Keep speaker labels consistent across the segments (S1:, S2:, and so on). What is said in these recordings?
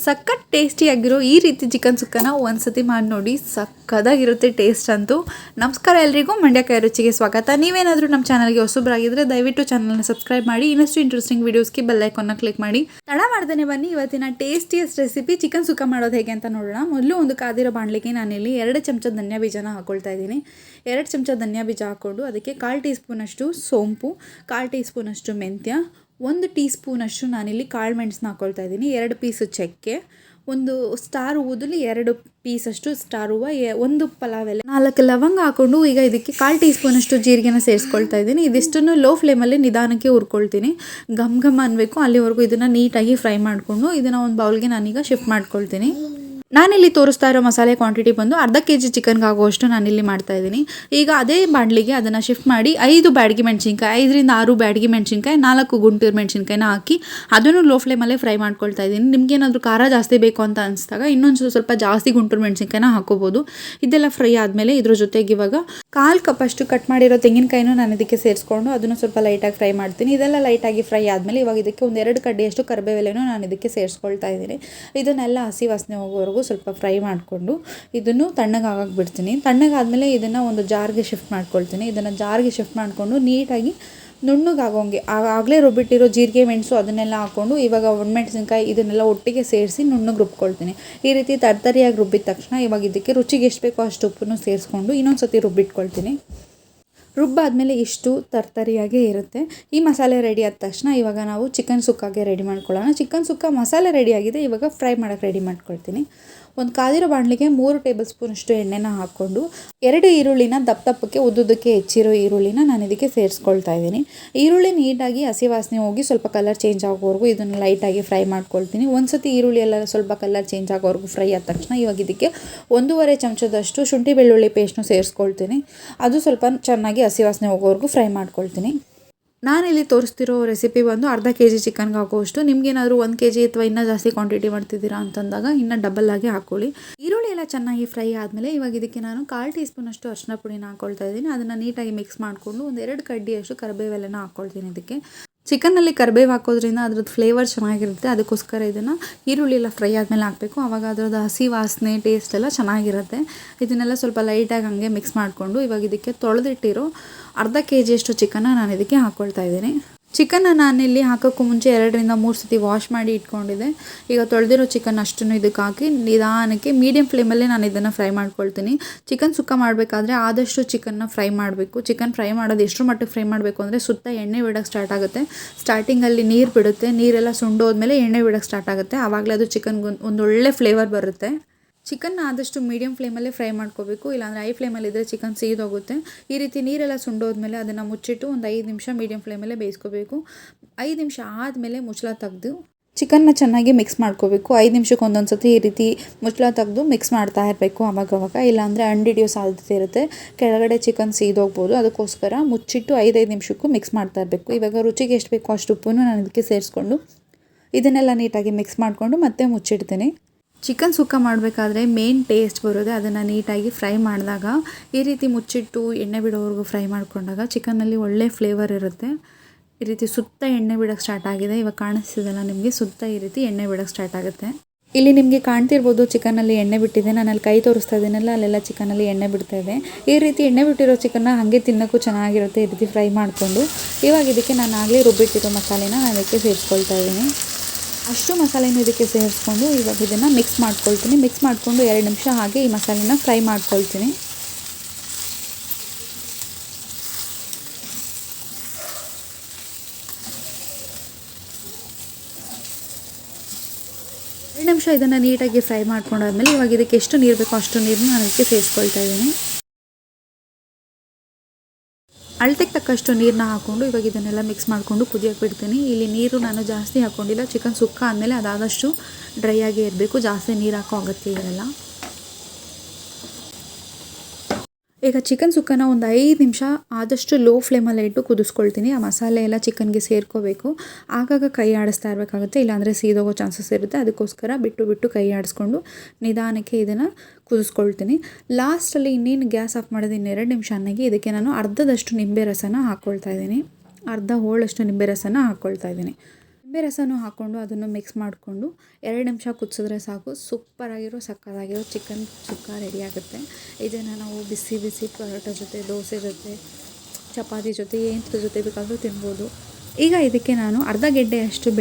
S1: ಸಖತ್ ಟೇಸ್ಟಿಯಾಗಿರೋ ಈ ರೀತಿ ಚಿಕನ್ ಸುಕ್ಕನ ಒಂದ್ಸತಿ ಮಾಡಿ ನೋಡಿ, ಸಕ್ಕದಾಗಿರುತ್ತೆ ಟೇಸ್ಟ್ ಅಂತೂ. ನಮಸ್ಕಾರ ಎಲ್ರಿಗೂ, ಮಂಡ್ಯ ಕೈ ರುಚಿಗೆ ಸ್ವಾಗತ. ನೀವೇನಾದರೂ ನಮ್ಮ ಚಾನಲ್ಗೆ ಹೊಸಬರಾಗಿದ್ದರೆ ದಯವಿಟ್ಟು ಚಾನಲ್ನ ಸಬ್ಸ್ಕ್ರೈಬ್ ಮಾಡಿ, ಇನ್ನಷ್ಟು ಇಂಟ್ರೆಸ್ಟಿಂಗ್ ವೀಡಿಯೋಸ್ಗೆ ಬೆಲ್ ಐಕಾನ್ನ ಕ್ಲಿಕ್ ಮಾಡಿ. ತಡ ಮಾಡ್ದೇ ಬನ್ನಿ ಇವತ್ತಿನ ಟೇಸ್ಟಿಯಸ್ಟ್ ರೆಸಿಪಿ ಚಿಕನ್ ಸುಕ್ಕ ಮಾಡೋದು ಹೇಗೆ ಅಂತ ನೋಡೋಣ. ಮೊದಲು ಒಂದು ಕಾದಿರೋ ಬಾಣಲಿಗೆ ನಾನಿಲ್ಲಿ 2 ಚಮಚ ಧನಿಯಾ ಬೀಜನ ಹಾಕೊಳ್ತಾ ಇದ್ದೀನಿ. 2 ಚಮಚ ಧನಿಯಾ ಬೀಜ ಹಾಕ್ಕೊಂಡು ಅದಕ್ಕೆ 1/4 ಟೀ ಸ್ಪೂನಷ್ಟು ಸೋಂಪು, 1/4 ಟೀ ಸ್ಪೂನಷ್ಟು ಮೆಂತ್ಯ, 1 ಟೀ ಸ್ಪೂನಷ್ಟು ನಾನಿಲ್ಲಿ ಕಾಳು ಮೆಣಸನ್ನ ಹಾಕ್ಕೊಳ್ತಾ ಇದ್ದೀನಿ, 2 ಪೀಸು ಚಕ್ಕೆ, ಒಂದು ಸ್ಟಾರ್ ಹೂದಲ್ಲಿ 2 ಪೀಸಷ್ಟು ಸ್ಟಾರ್ ಹೂವು, 1 ಪಲಾವ್ ಎಲೆ, 4 ಲವಂಗ ಹಾಕ್ಕೊಂಡು ಈಗ ಇದಕ್ಕೆ 1/4 ಟೀ ಸ್ಪೂನಷ್ಟು ಜೀರಿಗೆನ ಸೇರಿಸ್ಕೊಳ್ತಾ ಇದ್ದೀನಿ. ಇದಿಷ್ಟನ್ನು ಲೋ ಫ್ಲೇಮಲ್ಲಿ ನಿಧಾನಕ್ಕೆ ಹುರ್ಕೊಳ್ತೀನಿ. ಘಮ್ ಘಮ್ ಅನ್ನಬೇಕು, ಅಲ್ಲಿವರೆಗೂ ಇದನ್ನು ನೀಟಾಗಿ ಫ್ರೈ ಮಾಡಿಕೊಂಡು ಇದನ್ನು ಒಂದು ಬೌಲ್ಗೆ ನಾನೀಗ ಶಿಫ್ಟ್ ಮಾಡ್ಕೊಳ್ತೀನಿ. ನಾನಿಲ್ಲಿ ತೋರಿಸ್ತಾ ಇರೋ ಮಸಾಲೆ ಕ್ವಾಂಟಿಟಿ ಬಂದು ಅರ್ಧ kg ಚಿಕನ್ಗೆ ಆಗುವಷ್ಟು ನಾನಿಲ್ಲಿ ಮಾಡ್ತಾಯಿದ್ದೀನಿ. ಈಗ ಅದೇ ಬಾಣಲಿಗೆ ಅದನ್ನು ಶಿಫ್ಟ್ ಮಾಡಿ 5 ಬ್ಯಾಡಗಿ ಮೆಣಸಿನ್ಕಾಯಿ, 5 ರಿಂದ 6 ಬ್ಯಾಡಗಿ ಮೆಣಸಿನ್ಕಾಯಿ, 4 ಗುಂಟೂರು ಮೆಣಸಿನ್ಕಾಯಿನ ಹಾಕಿ ಅದನ್ನು ಲೋ ಫ್ಲೇಮಲ್ಲೇ ಫ್ರೈ ಮಾಡ್ಕೊಳ್ತಾ ಇದ್ದೀನಿ. ನಿಮ್ಗೇನಾದರೂ ಖಾರ ಜಾಸ್ತಿ ಬೇಕು ಅಂತ ಅನಿಸಿದಾಗ ಇನ್ನೊಂದು ಸ್ವಲ್ಪ ಜಾಸ್ತಿ ಗುಂಟೂರು ಮೆಣಸಿನ್ಕಾಯಿನ ಹಾಕೋಬೋದು. ಇದೆಲ್ಲ ಫ್ರೈ ಆದಮೇಲೆ ಇದ್ರ ಜೊತೆಗೆ ಇವಾಗ 1/4 ಕಪ್ಪಷ್ಟು ಕಟ್ ಮಾಡಿರೋ ತೆಂಗಿನಕಾಯಿನೂ ನಾನು ಇದಕ್ಕೆ ಸೇರಿಸ್ಕೊಂಡು ಅದನ್ನು ಸ್ವಲ್ಪ ಲೈಟಾಗಿ ಫ್ರೈ ಮಾಡ್ತೀನಿ. ಇದೆಲ್ಲ ಲೈಟಾಗಿ ಫ್ರೈ ಆದಮೇಲೆ ಇವಾಗ ಇದಕ್ಕೆ 1-2 ಕಡ್ಡಿಯಷ್ಟು ಕರಿಬೇವೆಲೆನೂ ನಾನು ಇದಕ್ಕೆ ಸೇರಿಸ್ಕೊಳ್ತಾ ಇದ್ದೀನಿ. ಇದನ್ನೆಲ್ಲ ಹಸಿ ವಾಸನೆ ಹೋಗೋವರೆಗೂ ಸ್ವಲ್ಪ ಫ್ರೈ ಮಾಡಿಕೊಂಡು ಇದನ್ನು ತಣ್ಣಗಾಗಕ್ಕೆ ಬಿಡ್ತೀನಿ. ತಣ್ಣಗಾದ್ಮೇಲೆ ಇದನ್ನು ಒಂದು ಜಾರ್ಗೆ ಶಿಫ್ಟ್ ಮಾಡ್ಕೊಳ್ತೀನಿ. ಇದನ್ನು ಜಾರ್ಗೆ ಶಿಫ್ಟ್ ಮಾಡಿಕೊಂಡು ನೀಟಾಗಿ ನುಣ್ಣಗಾಗೋಂಗೆ ಆಗಲೇ ರುಬ್ಬಿಟ್ಟಿರೋ ಜೀರಿಗೆ ಮೆಣಸು ಅದನ್ನೆಲ್ಲ ಹಾಕ್ಕೊಂಡು ಇವಾಗ ಒಣಮೆಣಸಿನ್ಕಾಯಿ ಇದನ್ನೆಲ್ಲ ಒಟ್ಟಿಗೆ ಸೇರಿಸಿ ನುಣ್ಣಗೆ ರುಬ್ಕೊಳ್ತೀನಿ. ಈ ರೀತಿ ತರ್ತರಿಯಾಗಿ ರುಬ್ಬಿದ ತಕ್ಷಣ ಇವಾಗ ಇದಕ್ಕೆ ರುಚಿಗೆ ಎಷ್ಟು ಬೇಕೋ ಅಷ್ಟು ಉಪ್ಪನ್ನು ಸೇರಿಸ್ಕೊಂಡು ಇನ್ನೊಂದು ಸತಿ ರುಬ್ಬಿಟ್ಕೊಳ್ತೀನಿ. ರುಬ್ಬಾದಮೇಲೆ ಇಷ್ಟು ತರ್ತರಿಯಾಗೇ ಇರುತ್ತೆ. ಈ ಮಸಾಲೆ ರೆಡಿ ಆದ ತಕ್ಷಣ ಇವಾಗ ನಾವು ಚಿಕನ್ ಸುಕ್ಕಾಗೆ ರೆಡಿ ಮಾಡ್ಕೊಳ್ಳೋಣ. ಚಿಕನ್ ಸುಕ್ಕ ಮಸಾಲೆ ರೆಡಿಯಾಗಿದೆ, ಇವಾಗ ಫ್ರೈ ಮಾಡೋಕ್ಕೆ ರೆಡಿ ಮಾಡ್ಕೊಳ್ತೀನಿ. ಒಂದು ಕಾದಿರೋ ಬಾಣಲಿಗೆ 3 ಟೇಬಲ್ ಸ್ಪೂನಷ್ಟು ಎಣ್ಣೆನ ಹಾಕ್ಕೊಂಡು 2 ಈರುಳ್ಳಿನ ದಪ್ಪಕ್ಕೆ ಉದ್ದುದಕ್ಕೆ ಹೆಚ್ಚಿರೋ ಈರುಳ್ಳಿನ ನಾನು ಇದಕ್ಕೆ ಸೇರಿಸ್ಕೊಳ್ತಾ ಇದ್ದೀನಿ. ಈರುಳ್ಳಿ ನೀಟಾಗಿ ಹಸಿ ವಾಸನೆ ಹೋಗಿ ಸ್ವಲ್ಪ ಕಲರ್ ಚೇಂಜ್ ಆಗೋವರೆಗೂ ಇದನ್ನು ಲೈಟಾಗಿ ಫ್ರೈ ಮಾಡ್ಕೊಳ್ತೀನಿ. ಒಂದು ಸತಿ ಈರುಳ್ಳಿ ಎಲ್ಲ ಸ್ವಲ್ಪ ಕಲರ್ ಚೇಂಜ್ ಆಗೋವರೆಗೂ ಫ್ರೈ ಆದ ತಕ್ಷಣ ಇವಾಗ ಇದಕ್ಕೆ 1.5 ಚಮಚದಷ್ಟು ಶುಂಠಿ ಬೆಳ್ಳುಳ್ಳಿ ಪೇಸ್ಟ್ನು ಸೇರಿಸ್ಕೊಳ್ತೀನಿ. ಅದು ಸ್ವಲ್ಪ ಚೆನ್ನಾಗಿ ಹಸಿ ವಾಸನೆ ಹೋಗೋವರೆಗೂ ಫ್ರೈ ಮಾಡ್ಕೊಳ್ತೀನಿ. ನಾನಿಲ್ಲಿ ತೋರಿಸ್ತಿರೋ ರೆಸಿಪಿ ಬಂದು ಅರ್ಧ kg ಚಿಕನ್ಗೆ ಹಾಕೋಷ್ಟು. ನಿಮ್ಗೇನಾದರೂ 1 kg ಅಥವಾ ಇನ್ನೂ ಜಾಸ್ತಿ ಕ್ವಾಂಟಿಟಿ ಮಾಡ್ತಿದ್ದೀರಾ ಅಂತಂದಾಗ ಇನ್ನೂ ಡಬಲ್ ಆಗಿ ಹಾಕ್ಕೊಳ್ಳಿ. ಈರುಳ್ಳಿ ಎಲ್ಲ ಚೆನ್ನಾಗಿ ಫ್ರೈ ಆದಮೇಲೆ ಇವಾಗ ಇದಕ್ಕೆ ನಾನು 1/4 ಟೀ ಸ್ಪೂನಷ್ಟು ಅರಿಶಿನ ಪುಡಿನ ಹಾಕ್ಕೊಳ್ತಾ ಇದ್ದೀನಿ. ಅದನ್ನು ನೀಟಾಗಿ ಮಿಕ್ಸ್ ಮಾಡಿಕೊಂಡು 1-2 ಕಡ್ಡಿಯಷ್ಟು ಕರಿಬೇವೆಲೆನ ಹಾಕ್ಕೊಳ್ತೀನಿ. ಇದಕ್ಕೆ ಚಿಕನ್ನಲ್ಲಿ ಕರಿಬೇವು ಹಾಕೋದ್ರಿಂದ ಅದ್ರದ್ದು ಫ್ಲೇವರ್ ಚೆನ್ನಾಗಿರುತ್ತೆ, ಅದಕ್ಕೋಸ್ಕರ ಇದನ್ನು ಈರುಳ್ಳಿ ಎಲ್ಲ ಫ್ರೈ ಆದಮೇಲೆ ಹಾಕಬೇಕು. ಆವಾಗ ಅದರದ್ದು ಹಸಿ ವಾಸನೆ ಟೇಸ್ಟ್ ಎಲ್ಲ ಚೆನ್ನಾಗಿರುತ್ತೆ. ಇದನ್ನೆಲ್ಲ ಸ್ವಲ್ಪ ಲೈಟಾಗಿ ಹಾಗೆ ಮಿಕ್ಸ್ ಮಾಡಿಕೊಂಡು ಇವಾಗ ಇದಕ್ಕೆ ತೊಳೆದಿಟ್ಟಿರೋ ಅರ್ಧ kgಯಷ್ಟು ಚಿಕನ್ನ ನಾನು ಇದಕ್ಕೆ ಹಾಕ್ಕೊಳ್ತಾ ಇದ್ದೀನಿ. ಚಿಕನ್ನ ನಾನಿಲ್ಲಿ ಹಾಕೋಕ್ಕೂ ಮುಂಚೆ 2 ರಿಂದ 3 ಸತಿ ವಾಶ್ ಮಾಡಿ ಇಟ್ಕೊಂಡಿದ್ದೆ. ಈಗ ತೊಳೆದಿರೋ ಚಿಕನ್ ಅಷ್ಟನ್ನು ಇದಕ್ಕೆ ಹಾಕಿ ನಿಧಾನಕ್ಕೆ ಮೀಡಿಯಂ ಫ್ಲೇಮಲ್ಲೇ ನಾನು ಇದನ್ನು ಫ್ರೈ ಮಾಡ್ಕೊಳ್ತೀನಿ. ಚಿಕನ್ ಸುಕ್ಕ ಮಾಡಬೇಕಾದ್ರೆ ಆದಷ್ಟು ಚಿಕನ್ನ ಫ್ರೈ ಮಾಡಬೇಕು. ಚಿಕನ್ ಫ್ರೈ ಮಾಡೋದು ಎಷ್ಟು ಮಟ್ಟಿಗೆ ಫ್ರೈ ಮಾಡಬೇಕು ಅಂದರೆ ಸುತ್ತ ಎಣ್ಣೆ ಬಿಡೋಕ್ಕೆ ಸ್ಟಾರ್ಟ್ ಆಗುತ್ತೆ. ಸ್ಟಾರ್ಟಿಂಗಲ್ಲಿ ನೀರು ಬಿಡುತ್ತೆ, ನೀರೆಲ್ಲ ಸುಂಡೋದ್ಮೇಲೆ ಎಣ್ಣೆ ಬಿಡೋಕ್ಕೆ ಸ್ಟಾರ್ಟ್ ಆಗುತ್ತೆ. ಆವಾಗಲೇ ಅದು ಚಿಕನ್ಗೆ ಒಂದು ಒಳ್ಳೆ ಫ್ಲೇವರ್ ಬರುತ್ತೆ. ಚಿಕನ್ನ ಆದಷ್ಟು ಮೀಡಿಯಂ ಫ್ಲೇಮಲ್ಲೇ ಫ್ರೈ ಮಾಡ್ಕೋಬೇಕು, ಇಲ್ಲಾಂದರೆ ಹೈ ಫ್ಲೇಮಲ್ಲಿದ್ದರೆ ಚಿಕನ್ ಸೀದೋಗುತ್ತೆ. ಈ ರೀತಿ ನೀರೆಲ್ಲ ಸುಂಡೋದ್ಮೇಲೆ ಅದನ್ನು ಮುಚ್ಚಿಟ್ಟು ಒಂದು 5 ನಿಮಿಷ ಮೀಡಿಯಂ ಫ್ಲೇಮಲ್ಲೇ ಬೇಯಿಸ್ಕೋಬೇಕು. 5 ನಿಮಿಷ ಆದಮೇಲೆ ಮುಚ್ಚಳ ತೆಗೆದು ಚಿಕನ್ನ ಚೆನ್ನಾಗಿ ಮಿಕ್ಸ್ ಮಾಡ್ಕೋಬೇಕು. 5 ನಿಮಿಷಕ್ಕೆ ಒಂದೊಂದು ಸತಿ ಈ ರೀತಿ ಮುಚ್ಚಳ ತೆಗೆದು ಮಿಕ್ಸ್ ಮಾಡ್ತಾ ಇರಬೇಕು ಅವಾಗವಾಗ, ಇಲ್ಲಾಂದರೆ ಅಂಡಿಡಿಯೋ ಸಾಧ್ಯತೆ ಇರುತ್ತೆ, ಕೆಳಗಡೆ ಚಿಕನ್ ಸೀದೋಗ್ಬೋದು. ಅದಕ್ಕೋಸ್ಕರ ಮುಚ್ಚಿಟ್ಟು 5 ನಿಮಿಷಕ್ಕೂ ಮಿಕ್ಸ್ ಮಾಡ್ತಾ ಇರಬೇಕು. ಇವಾಗ ರುಚಿಗೆ ಎಷ್ಟು ಬೇಕೋ ಅಷ್ಟು ಉಪ್ಪನ್ನು ನಾನು ಇದಕ್ಕೆ ಸೇರಿಸ್ಕೊಂಡು ಇದನ್ನೆಲ್ಲ ನೀಟಾಗಿ ಮಿಕ್ಸ್ ಮಾಡಿಕೊಂಡು ಮತ್ತೆ ಮುಚ್ಚಿಡ್ತೀನಿ. ಚಿಕನ್ ಸುಕ್ಕ ಮಾಡಬೇಕಾದ್ರೆ ಮೇನ್ ಟೇಸ್ಟ್ ಬರೋದೆ ಅದನ್ನು ನೀಟಾಗಿ ಫ್ರೈ ಮಾಡಿದಾಗ. ಈ ರೀತಿ ಮುಚ್ಚಿಟ್ಟು ಎಣ್ಣೆ ಬಿಡೋವರೆಗೂ ಫ್ರೈ ಮಾಡ್ಕೊಂಡಾಗ ಚಿಕನ್ನಲ್ಲಿ ಒಳ್ಳೆ ಫ್ಲೇವರ್ ಇರುತ್ತೆ. ಈ ರೀತಿ ಸುತ್ತ ಎಣ್ಣೆ ಬಿಡೋಕ್ಕೆ ಸ್ಟಾರ್ಟ್ ಆಗಿದೆ. ಇವಾಗ ಕಾಣಿಸ್ತಿದೆಲ್ಲ ನಿಮಗೆ, ಸುತ್ತ ಈ ರೀತಿ ಎಣ್ಣೆ ಬಿಡೋಕ್ಕೆ ಸ್ಟಾರ್ಟ್ ಆಗುತ್ತೆ. ಇಲ್ಲಿ ನಿಮಗೆ ಕಾಣ್ತಿರ್ಬೋದು ಚಿಕನಲ್ಲಿ ಎಣ್ಣೆ ಬಿಟ್ಟಿದೆ. ನಾನು ಅಲ್ಲಿ ಕೈ ತೋರಿಸ್ತಾ ಇದ್ದೀನಲ್ಲ, ಅಲ್ಲೆಲ್ಲ ಚಿಕನಲ್ಲಿ ಎಣ್ಣೆ ಬಿಡ್ತಾ ಇದೆ. ಈ ರೀತಿ ಎಣ್ಣೆ ಬಿಟ್ಟಿರೋ ಚಿಕನ್ನ ಹಾಗೆ ತಿನ್ನೋಕ್ಕೂ ಚೆನ್ನಾಗಿರುತ್ತೆ ಈ ರೀತಿ ಫ್ರೈ ಮಾಡಿಕೊಂಡು. ಇವಾಗ ಇದಕ್ಕೆ ನಾನು ಆಗಲೇ ರುಬ್ಬಿಟ್ಟಿರೋ ಮಸಾಲೆನ ನಾನು ಇದಕ್ಕೆ ಸೇರಿಸ್ಕೊಳ್ತಾ ಇದ್ದೀನಿ. ಅಷ್ಟು ಮಸಾಲೆನೂ ಇದಕ್ಕೆ ಸೇರಿಸ್ಕೊಂಡು ಇವಾಗ ಇದನ್ನು ಮಿಕ್ಸ್ ಮಾಡ್ಕೊಳ್ತೀನಿ. ಮಿಕ್ಸ್ ಮಾಡಿಕೊಂಡು 2 ನಿಮಿಷ ಹಾಗೆ ಈ ಮಸಾಲೆನ ಫ್ರೈ ಮಾಡ್ಕೊಳ್ತೀನಿ. ನಿಮಿಷ ಇದನ್ನು ನೀಟಾಗಿ ಫ್ರೈ ಮಾಡ್ಕೊಂಡಾದ್ಮೇಲೆ ಇವಾಗ ಇದಕ್ಕೆ ಎಷ್ಟು ನೀರು ಬೇಕೋ ಅಷ್ಟು ನೀರನ್ನ ನಾನು ಇದಕ್ಕೆ ಸೇರಿಸ್ಕೊಳ್ತಾ ಇದ್ದೀನಿ. ಅಳತೆಗೆ ತಕ್ಕಷ್ಟು ನೀರನ್ನ ಹಾಕ್ಕೊಂಡು ಇವಾಗ ಇದನ್ನೆಲ್ಲ ಮಿಕ್ಸ್ ಮಾಡಿಕೊಂಡು ಕುದಿಯೋಕ್ಕೆ ಬಿಡ್ತೀನಿ. ಇಲ್ಲಿ ನೀರು ನಾನು ಜಾಸ್ತಿ ಹಾಕ್ಕೊಂಡಿಲ್ಲ. ಚಿಕನ್ ಸುಕ್ಕ ಆದಮೇಲೆ ಅದಾದಷ್ಟು ಡ್ರೈ ಆಗೇ ಇರಬೇಕು, ಜಾಸ್ತಿ ನೀರು ಹಾಕೋ ಅಗತ್ಯ ಇರಲ್ಲ. ಈಗ ಚಿಕನ್ ಸುಕ್ಕನ ಒಂದು 5 ನಿಮಿಷ ಆದಷ್ಟು ಲೋ ಫ್ಲೇಮಲ್ಲೇ ಇಟ್ಟು ಕುದಿಸ್ಕೊಳ್ತೀನಿ. ಆ ಮಸಾಲೆ ಎಲ್ಲ ಚಿಕನ್ಗೆ ಸೇರ್ಕೋಬೇಕು. ಆಗಾಗ ಕೈ ಆಡಿಸ್ತಾ ಇರಬೇಕಾಗುತ್ತೆ, ಇಲ್ಲಾಂದರೆ ಸೀದೋಗೋ ಚಾನ್ಸಸ್ ಇರುತ್ತೆ. ಅದಕ್ಕೋಸ್ಕರ ಬಿಟ್ಟು ಕೈ ಆಡಿಸ್ಕೊಂಡು ನಿಧಾನಕ್ಕೆ ಇದನ್ನು ಕುದಿಸ್ಕೊಳ್ತೀನಿ. ಲಾಸ್ಟಲ್ಲಿ ಇನ್ನೇನು ಗ್ಯಾಸ್ ಆಫ್ ಮಾಡೋದು 2 ನಿಮಿಷ ಅನ್ನೋಕ್ಕೆ ಇದಕ್ಕೆ ನಾನು ಅರ್ಧದಷ್ಟು ನಿಂಬೆ ರಸನ ಹಾಕ್ಕೊಳ್ತಾ ಇದ್ದೀನಿ. ಅರ್ಧ ಹೋಳಷ್ಟು ನಿಂಬೆ ರಸನ ಹಾಕ್ಕೊಳ್ತಾ ಇದ್ದೀನಿ. ನಿಂಬೆ ರಸನೂ ಹಾಕ್ಕೊಂಡು ಅದನ್ನು ಮಿಕ್ಸ್ ಮಾಡಿಕೊಂಡು 2 ನಿಮಿಷ ಕುದಿಸಿದ್ರೆ ಸಾಕು. ಸೂಪರಾಗಿರೋ ಸಕ್ಕತ್ತಾಗಿರೋ ಚಿಕನ್ ಸುಕ್ಕ ರೆಡಿ ಆಗುತ್ತೆ. ಇದನ್ನು ನಾವು ಬಿಸಿ ಬಿಸಿ ಪರೋಟ ಜೊತೆ, ದೋಸೆ ಜೊತೆ, ಚಪಾತಿ ಜೊತೆ, ಏನರ ಜೊತೆ ಬೇಕಾದರೂ ತಿನ್ಬೋದು. ಈಗ ಇದಕ್ಕೆ ನಾನು ಅರ್ಧ ಗೆಡ್ಡೆಯಷ್ಟು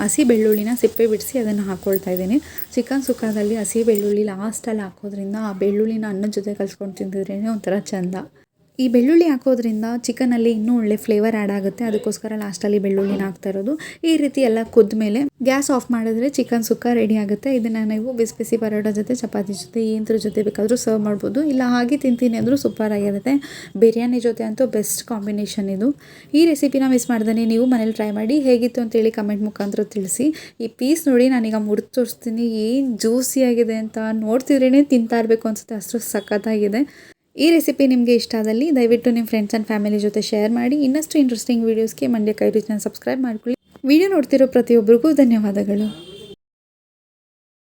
S1: ಹಸಿ ಬೆಳ್ಳುಳ್ಳಿನ ಸಿಪ್ಪೆ ಬಿಡಿಸಿ ಅದನ್ನು ಹಾಕ್ಕೊಳ್ತಾ ಇದ್ದೀನಿ. ಚಿಕನ್ ಸುಕ್ಕದಲ್ಲಿ ಹಸಿ ಬೆಳ್ಳುಳ್ಳಿ ಲಾಸ್ಟಲ್ಲಿ ಹಾಕೋದ್ರಿಂದ ಆ ಬೆಳ್ಳುಳ್ಳಿನ ಅನ್ನದ ಜೊತೆ ಕಲಿಸ್ಕೊಂಡು ತಿಂತಿದ್ರೇ ಒಂಥರ ಚೆಂದ. ಈ ಬೆಳ್ಳುಳ್ಳಿ ಹಾಕೋದ್ರಿಂದ ಚಿಕನಲ್ಲಿ ಇನ್ನೂ ಒಳ್ಳೆ ಫ್ಲೇವರ್ ಆ್ಯಡ್ ಆಗುತ್ತೆ. ಅದಕ್ಕೋಸ್ಕರ ಲಾಸ್ಟಲ್ಲಿ ಬೆಳ್ಳುಳ್ಳಿನ ಹಾಕ್ತಾ ಇರೋದು. ಈ ರೀತಿ ಎಲ್ಲ ಕುದ್ದ ಮೇಲೆ ಗ್ಯಾಸ್ ಆಫ್ ಮಾಡಿದ್ರೆ ಚಿಕನ್ ಸುಕ್ಕ ರೆಡಿ ಆಗುತ್ತೆ. ಇದನ್ನು ನೀವು ಬಿಸಿ ಬಿಸಿ ಪರೋಟ ಜೊತೆ, ಚಪಾತಿ ಜೊತೆ, ಏನರ ಜೊತೆ ಬೇಕಾದರೂ ಸರ್ವ್ ಮಾಡ್ಬೋದು. ಇಲ್ಲ ಹಾಗೆ ತಿಂತೀನಿ ಅಂದರೂ ಸೂಪರಾಗಿರುತ್ತೆ. ಬಿರಿಯಾನಿ ಜೊತೆ ಅಂತೂ ಬೆಸ್ಟ್ ಕಾಂಬಿನೇಷನ್ ಇದು. ಈ ರೆಸಿಪಿನ ಮಿಸ್ ಮಾಡ್ದೇ ನೀವು ಮನೇಲಿ ಟ್ರೈ ಮಾಡಿ. ಹೇಗಿತ್ತು ಅಂತೇಳಿ ಕಮೆಂಟ್ ಮುಖಾಂತರ ತಿಳಿಸಿ. ಈ ಪೀಸ್ ನೋಡಿ, ನಾನೀಗ ಮುರಿದು ತೋರಿಸ್ತೀನಿ. ಏನು ಜ್ಯೂಸಿಯಾಗಿದೆ ಅಂತ ನೋಡ್ತಿದ್ರೇ ತಿಂತಾ ಇರಬೇಕು ಅನಿಸುತ್ತೆ, ಅಷ್ಟು ಸಖತ್ತಾಗಿದೆ. ಈ ರೆಸಿಪಿ ನಿಮಗೆ ಇಷ್ಟ ಆದಲ್ಲಿ ದಯವಿಟ್ಟು ನಿಮ್ಮ ಫ್ರೆಂಡ್ಸ್ ಆ್ಯಂಡ್ ಫ್ಯಾಮಿಲಿ ಜೊತೆ ಶೇರ್ ಮಾಡಿ. ಇನ್ನಷ್ಟು ಇಂಟ್ರೆಸ್ಟಿಂಗ್ ವೀಡಿಯೋಸ್ಗೆ ಮಂಡ್ಯ ಕೈ ರುಚಿನ ಸಬ್ಸ್ಕ್ರೈಬ್ ಮಾಡ್ಕೊಳ್ಳಿ. ವಿಡಿಯೋ ನೋಡ್ತಿರೋ ಪ್ರತಿಯೊಬ್ಬರಿಗೂ ಧನ್ಯವಾದಗಳು.